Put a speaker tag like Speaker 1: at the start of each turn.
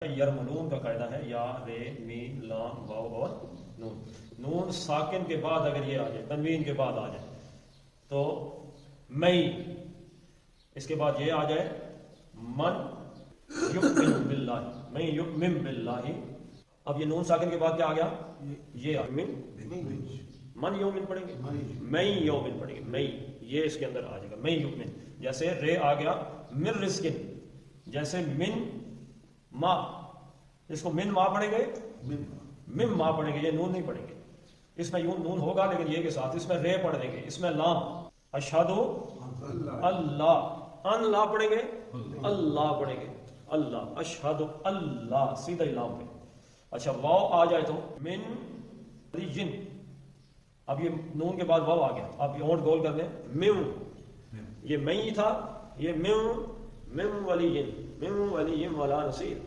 Speaker 1: यरमलून का कायदा है या रे मी लाम वाव और नून। नून साकिन के बाद अगर ये आ जाए, तनवीन के बाद आ जाए तो मई, इसके बाद ये आ जाए मन युमिन बिल्लाहि, मैं युमिन बिल्लाहि। अब ये नून साकिन के बाद क्या आ गया, ये मन योमिन पढ़ेंगे, मई योमिन पढ़ेंगे, मई ये इसके अंदर आ जाएगा, मई युमिन। जैसे रे आ गया मिर रिस्किन, जैसे मिन मा, इसको मिन मा पढ़ेंगे, मिम मा पढ़ेंगे, ये नून नहीं पढ़ेंगे। इसमें यूं नून होगा लेकिन ये के साथ, इसमें रे पढ़ देंगे, इसमें लाम अशहदु अल्लाह, अन ला पढ़ेंगे, अल्लाह पढ़ेंगे, अल्लाह अशहदु अल्लाह, सीधा ही लाम पे। अच्छा वाव आ जाए तो मिन जिन, अब ये नून के बाद वाव आ गया, अब ये होंठ गोल कर दें, मिम, ये मई था, ये मिम, मिम वली जिन, मिम वली जिन वाला नसीर।